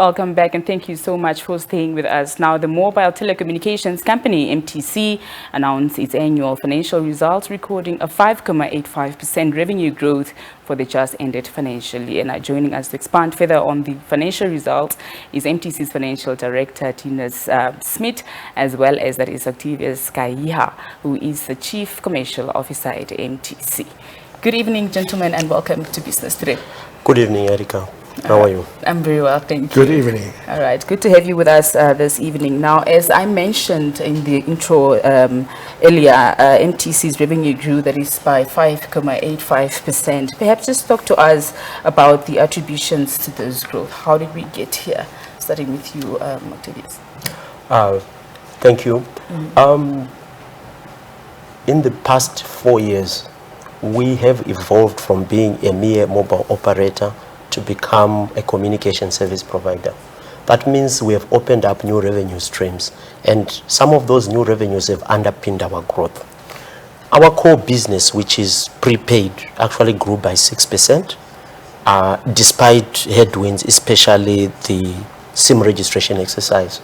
Welcome back and thank you so much for staying with us. Now, the Mobile Telecommunications Company, MTC, announced its annual financial results, recording a 5.85% revenue growth for the just ended financial year. Now, joining us to expand further on the financial results is MTC's Financial Director, Thinus Smit, as well as that is Octivius Kahiya, who is the Chief Commercial Officer at MTC. Good evening, gentlemen, and welcome to Business Today. Good evening, Erica. How are you? I'm very well, thank you. Good evening. All right, good to have you with us this evening. Now, as I mentioned in the intro earlier, MTC's revenue grew, that is by 5.85%. Perhaps just talk to us about the attributions to this growth. How did we get here? Starting with you, Octivius. Thank you. In the past 4 years, we have evolved from being a mere mobile operator to become a communication service provider. That means we have opened up new revenue streams, and some of those new revenues have underpinned our growth. Our core business, which is prepaid, actually grew by 6%, despite headwinds, especially the SIM registration exercise.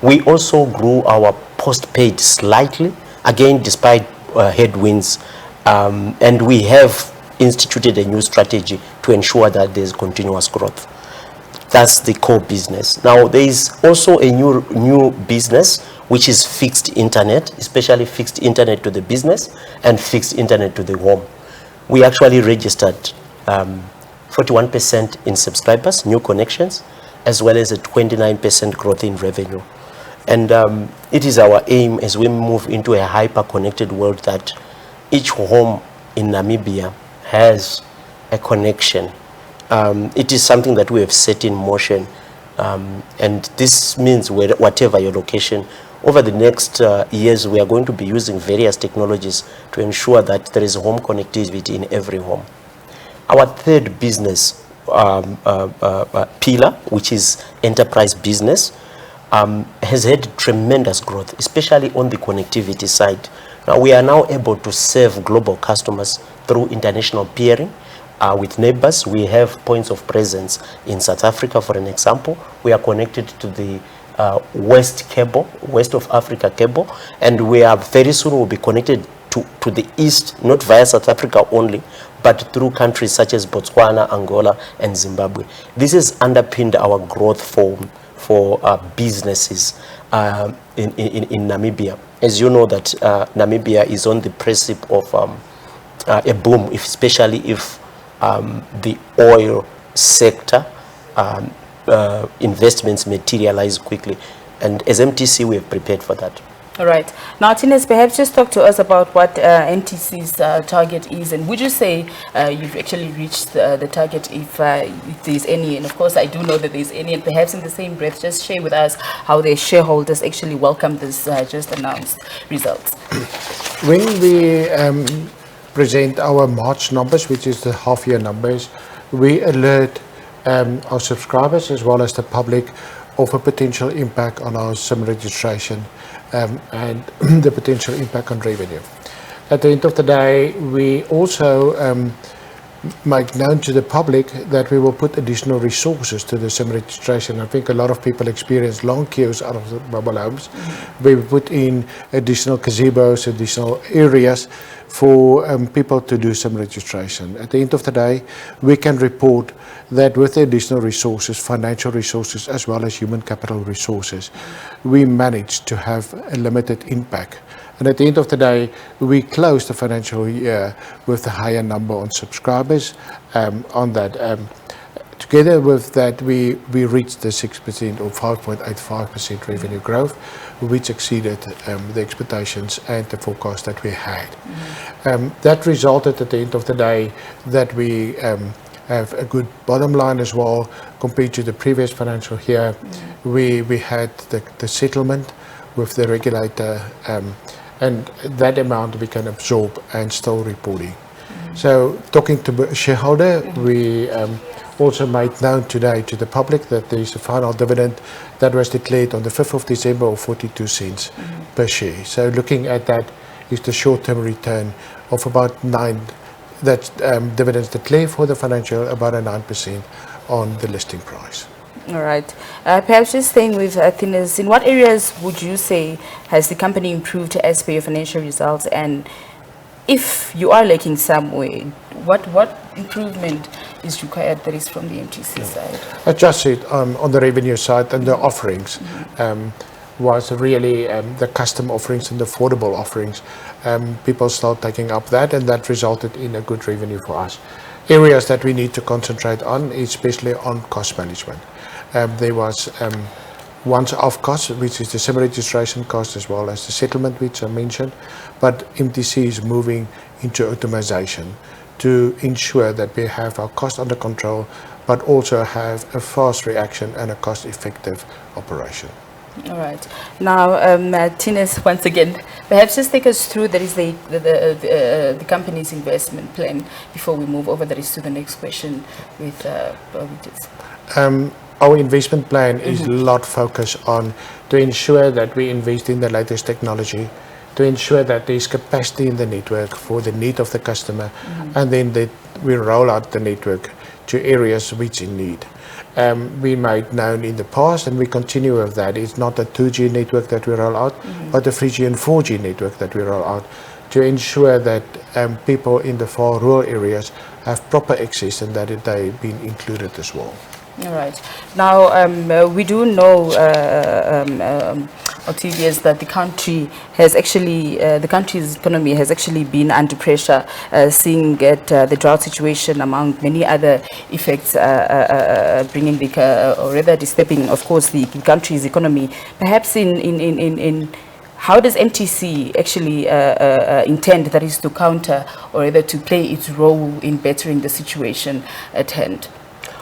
We also grew our postpaid slightly, again, despite headwinds, and we have instituted a new strategy to ensure that there's continuous growth. That's the core business. Now, there is also a new business, which is fixed internet, especially fixed internet to the business and fixed internet to the home. We actually registered 41% in subscribers, new connections, as well as a 29% growth in revenue. And it is our aim as we move into a hyper-connected world that each home in Namibia has a connection. It is something that we have set in motion, and this means whatever your location, over the next years we are going to be using various technologies to ensure that there is home connectivity in every home. Our third business pillar, which is enterprise business, has had tremendous growth, especially on the connectivity side. Now, we are now able to serve global customers through international peering with neighbors. We have points of presence in South Africa, for an example. We are connected to the West of Africa cable, and we are very soon will be connected to the East, not via South Africa only, but through countries such as Botswana, Angola, and Zimbabwe. This has underpinned our growth for businesses in Namibia. As you know that Namibia is on the precipice of a boom, especially if the oil sector investments materialize quickly. And as MTC, we have prepared for that. All right. Now, Thinus, perhaps just talk to us about what MTC's target is, and would you say you've actually reached the target, if there's any, and of course I do know that there's any, and perhaps in the same breath, just share with us how their shareholders actually welcome this just announced results. When we present our March numbers, which is the half-year numbers, we alert our subscribers as well as the public of a potential impact on our SIM registration and the potential impact on revenue. At the end of the day, we also make known to the public that we will put additional resources to the SIM registration. I think a lot of people experience long queues out of the mobile homes. We put in additional gazebos, additional areas for people to do SIM registration. At the end of the day, we can report that with the additional resources, financial resources, as well as human capital resources, we managed to have a limited impact. And at the end of the day, we closed the financial year with a higher number on subscribers on that. Together with that, we reached the 6% or 5.85% revenue growth, which exceeded the expectations and the forecast that we had. That resulted at the end of the day that we have a good bottom line as well compared to the previous financial year. We had the settlement with the regulator, and that amount we can absorb and still reporting. So talking to the shareholder, we also made known today to the public that there is a final dividend that was declared on the 5th of December of 42 cents per share. So looking at that is the short-term return of about 9, that's dividends declared for the financial, about a 9% on the listing price. All right. Perhaps just staying with Thinus, in what areas would you say has the company improved as per your financial results? And if you are lacking somewhere, what improvement is required that is from the MTC side? I just said on the revenue side and the offerings was really the custom offerings and the affordable offerings. People start taking up that, and that resulted in a good revenue for us. Areas that we need to concentrate on, especially on cost management. There was once-off costs, which is the SIM registration cost as well as the settlement, which I mentioned. But MTC is moving into automation to ensure that we have our cost under control, but also have a fast reaction and a cost-effective operation. All right. Now, Thinus, once again, perhaps just take us through that is the company's investment plan before we move over. That is to the next question with Our investment plan is a lot focused on to ensure that we invest in the latest technology, to ensure that there is capacity in the network for the need of the customer, and then that we roll out the network to areas which in need. We made known in the past, and we continue with that. It's not a 2G network that we roll out, but a 3G and 4G network that we roll out to ensure that people in the far rural areas have proper access and that they've been included as well. All right. Now, we do know, Octivius, that the country has actually, the country's economy has actually been under pressure, seeing at the drought situation among many other effects, bringing the, or rather disturbing, of course, the country's economy. Perhaps in how does MTC actually intend, that is, to counter or rather to play its role in bettering the situation at hand?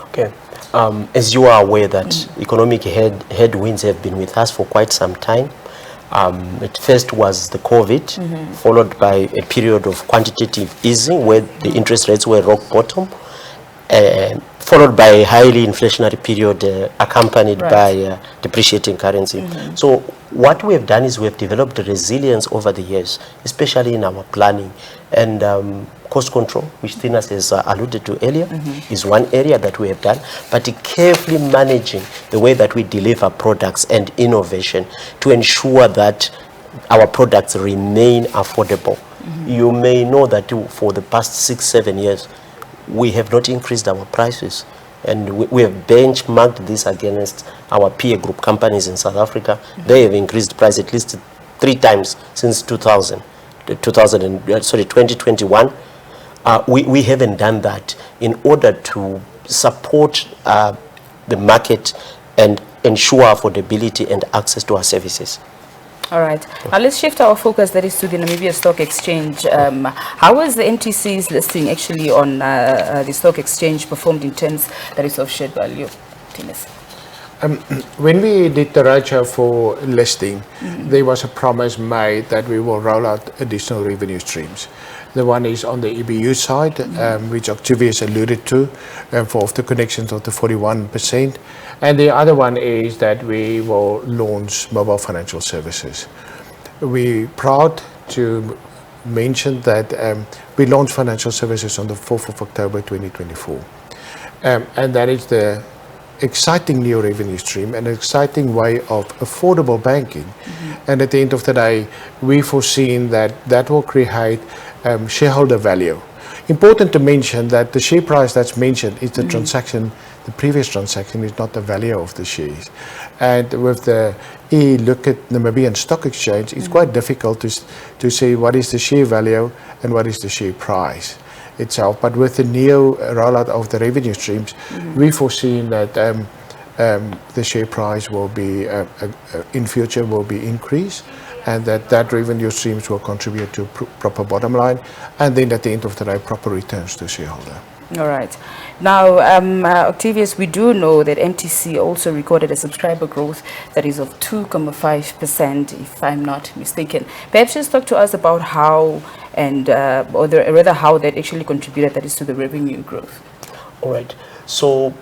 Okay. As you are aware that economic headwinds have been with us for quite some time. At first was the COVID, followed by a period of quantitative easing where the interest rates were rock bottom, followed by a highly inflationary period accompanied by depreciating currency. So what we have done is we have developed resilience over the years, especially in our planning. And cost control, which Thinus has alluded to earlier, is one area that we have done, but carefully managing the way that we deliver products and innovation to ensure that our products remain affordable. You may know that for the past 6-7 years, we have not increased our prices. And we have benchmarked this against our peer group companies in South Africa. They have increased price at least 3 times since 2021. We haven't done that in order to support the market and ensure affordability and access to our services. All right. Now let's shift our focus, that is, to the Namibia Stock Exchange. How was the MTC's listing actually on the stock exchange performed in terms, that is, of shared value? Thinus. When we did the roadshow for listing, there was a promise made that we will roll out additional revenue streams. The one is on the EBU side, which Octivius alluded to, for the connections of the 41%. And the other one is that we will launch mobile financial services. We're proud to mention that we launched financial services on the 4th of October 2024. And that is the exciting new revenue stream, an exciting way of affordable banking. And at the end of the day, we foreseen that that will create shareholder value. Important to mention that the share price that's mentioned is the transaction, the previous transaction is not the value of the shares. And with the look at Namibian Stock Exchange, it's quite difficult to say what is the share value and what is the share price itself. But with the new rollout of the revenue streams, we foreseen that the share price will be, in future will be increased, and that revenue streams will contribute to proper bottom line, and then at the end of the day, proper returns to shareholder. All right. Now, Octivius, we do know that MTC also recorded a subscriber growth that is of 2.5%, if I'm not mistaken. Perhaps just talk to us about how, and or rather how that actually contributed, that is, to the revenue growth. All right. So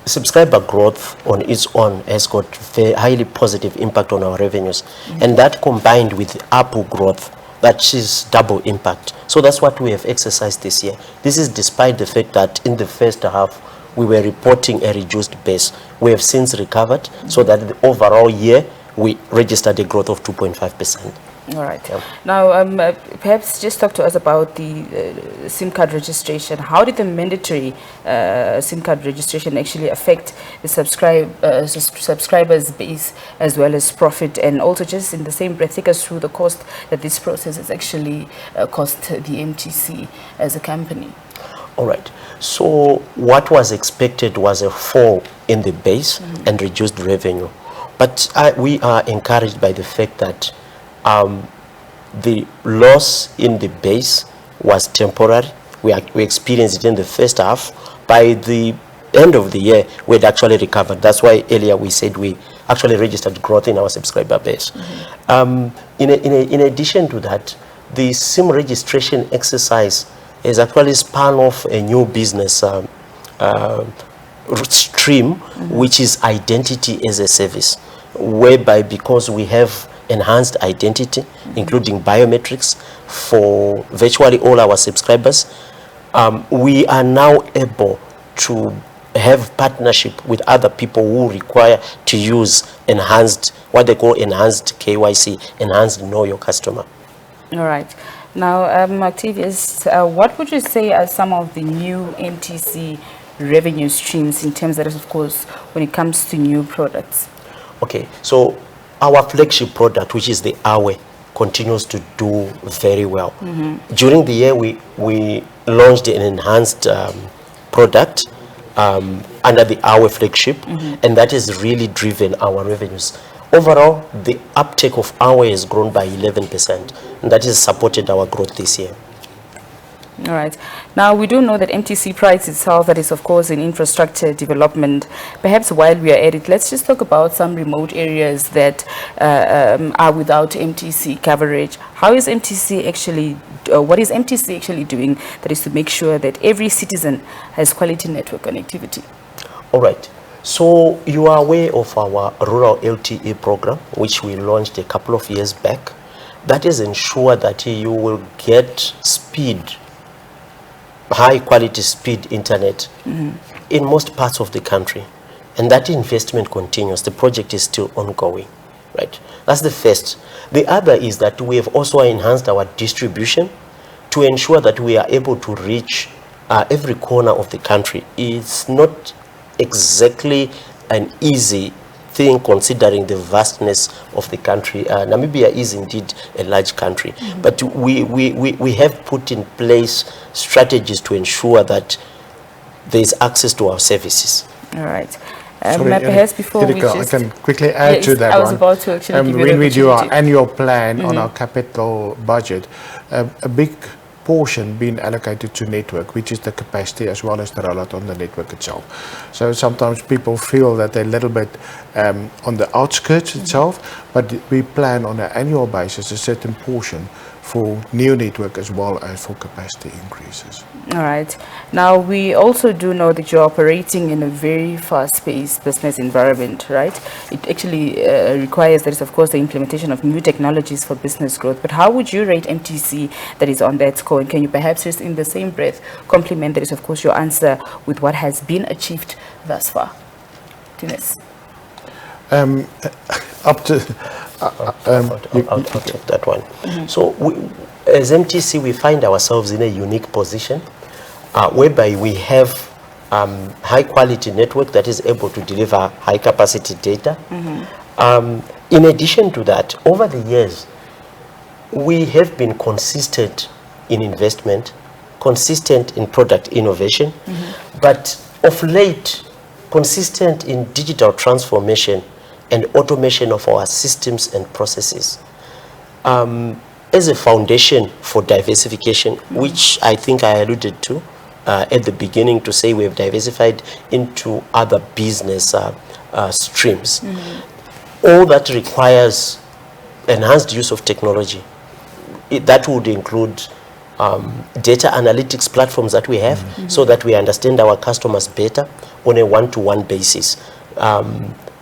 subscriber growth on its own has got a highly positive impact on our revenues, and that combined with ARPU growth, that is double impact. So that's what we have exercised this year. This is despite the fact that in the first half we were reporting a reduced base. We have since recovered, so that the overall year we registered a growth of 2.5%. All right. Yeah. Now, perhaps just talk to us about the SIM card registration. How did the mandatory SIM card registration actually affect the subscribers base as well as profit? And also, just in the same breath, take us through the cost that this process has actually cost the MTC as a company. All right. So what was expected was a fall in the base and reduced revenue. But we are encouraged by the fact that the loss in the base was temporary. We experienced it in the first half. By the end of the year, we had actually recovered. That's why earlier we said we actually registered growth in our subscriber base. In addition to that, the SIM registration exercise is actually spun off a new business stream, which is identity as a service, whereby because we have enhanced identity, including biometrics for virtually all our subscribers, we are now able to have partnership with other people who require to use enhanced, what they call enhanced KYC, enhanced Know Your Customer. All right. Now, Octivius, what would you say are some of the new MTC revenue streams in terms of course, when it comes to new products? Okay, so our flagship product, which is the Awe, continues to do very well. During the year, we launched an enhanced product under the Awe flagship, and that has really driven our revenues. Overall, the uptake of Awe has grown by 11%, and that has supported our growth this year. All right. Now, we do know that MTC prides itself, that is, of course, in infrastructure development. Perhaps while we are at it, let's just talk about some remote areas that are without MTC coverage. How is MTC actually, what is MTC actually doing that is to make sure that every citizen has quality network connectivity? All right. So you are aware of our rural LTE program, which we launched a couple of years back. That is ensure that you will get speed, high quality speed internet in most parts of the country, and that investment continues. The project is still ongoing, right? That's the first. The other is that we have also enhanced our distribution to ensure that we are able to reach every corner of the country. It's not exactly an easy thing considering the vastness of the country. Namibia is indeed a large country, but we have put in place strategies to ensure that there is access to our services. All right. Perhaps before Erika, we just... I can quickly add to that I was about to actually give you when we do our annual plan on our capital budget, a big portion being allocated to network, which is the capacity as well as the rollout on the network itself. So sometimes people feel that they're a little bit on the outskirts itself, but we plan on an annual basis a certain portion for new network as well as for capacity increases. All right. Now, we also do know that you're operating in a very fast-paced business environment, right? It actually requires, that is, of course, the implementation of new technologies for business growth. But how would you rate MTC that is on that score? And can you perhaps just in the same breath complement, that is, of course, your answer with what has been achieved thus far? Thinus. I'll take that one. So as MTC, we find ourselves in a unique position whereby we have high quality network that is able to deliver high capacity data. In addition to that, over the years, we have been consistent in investment, consistent in product innovation, but of late, consistent in digital transformation and automation of our systems and processes as a foundation for diversification, which I think I alluded to at the beginning to say we have diversified into other business streams. All that requires enhanced use of technology. That would include data analytics platforms that we have so that we understand our customers better on a one-to-one basis.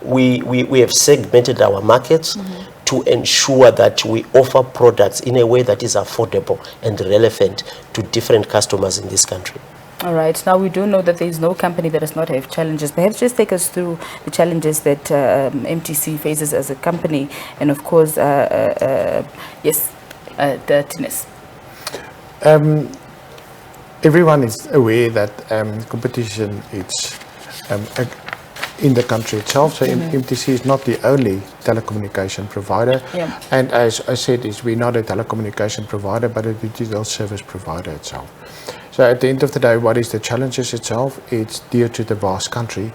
We have segmented our markets to ensure that we offer products in a way that is affordable and relevant to different customers in this country. All right. Now, we do know that there is no company that does not have challenges. Perhaps just take us through the challenges that MTC faces as a company, and of course, yes, the Thinus. Everyone is aware that competition is in the country itself. So MTC is not the only telecommunication provider. Yeah. And as I said, we're not a telecommunication provider, but a digital service provider itself. So at the end of the day, what is the challenges itself? It's due to the vast country,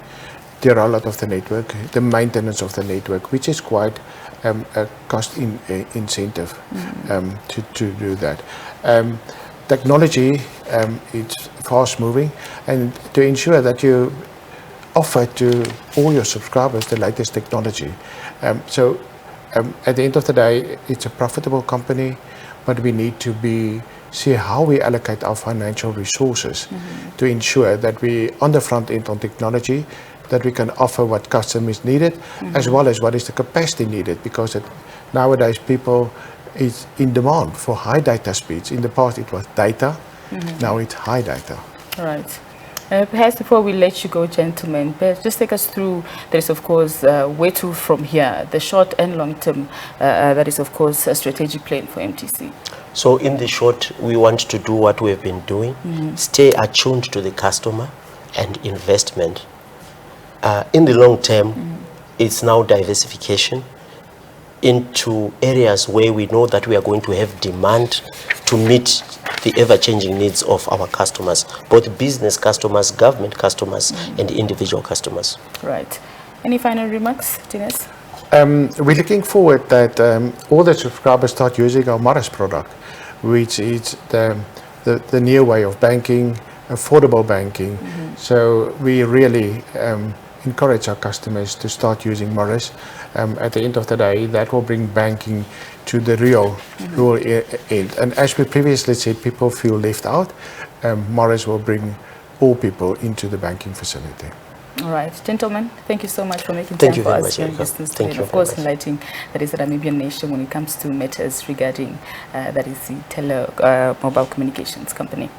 the rollout of the network, the maintenance of the network, which is quite a cost incentive to do that. Technology, it's fast moving, and to ensure that you offer to all your subscribers the latest technology. So at the end of the day, it's a profitable company, but we need to see how we allocate our financial resources to ensure that we, on the front end on technology, that we can offer what customers needed, as well as what is the capacity needed, because nowadays people is in demand for high data speeds. In the past it was data, now it's high data. All right. Perhaps before we let you go, gentlemen, perhaps just take us through, there is of course where to from here, the short and long term, that is of course a strategic plan for MTC. So in the short, we want to do what we have been doing, stay attuned to the customer and investment. In the long term, it's now diversification into areas where we know that we are going to have demand to meet the ever-changing needs of our customers, both business customers, government customers, and individual customers. Right. Any final remarks, Thinus? We're looking forward that all the subscribers start using our Morris product, which is the new way of banking, affordable banking. So we really encourage our customers to start using Morris. At the end of the day, that will bring banking to the rural end. And as we previously said, people feel left out. Morris will bring all people into the banking facility. All right, gentlemen, thank you so much for making time for us here in business today. Thank you. Of course, highlighting that is the Namibian nation when it comes to matters regarding that is the Mobile Communications Company.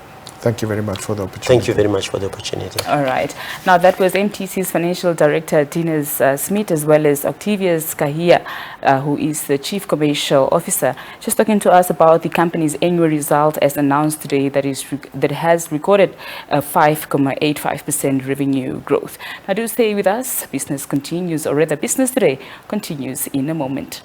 Thank you very much for the opportunity. Thank you very much for the opportunity. All right. Now, that was MTC's Financial Director, Thinus Smit, as well as Octivius Kahiya, who is the Chief Commercial Officer, just talking to us about the company's annual result as announced today that has recorded a 5.85% revenue growth. Now, do stay with us. Business continues, or rather, Business Today continues in a moment.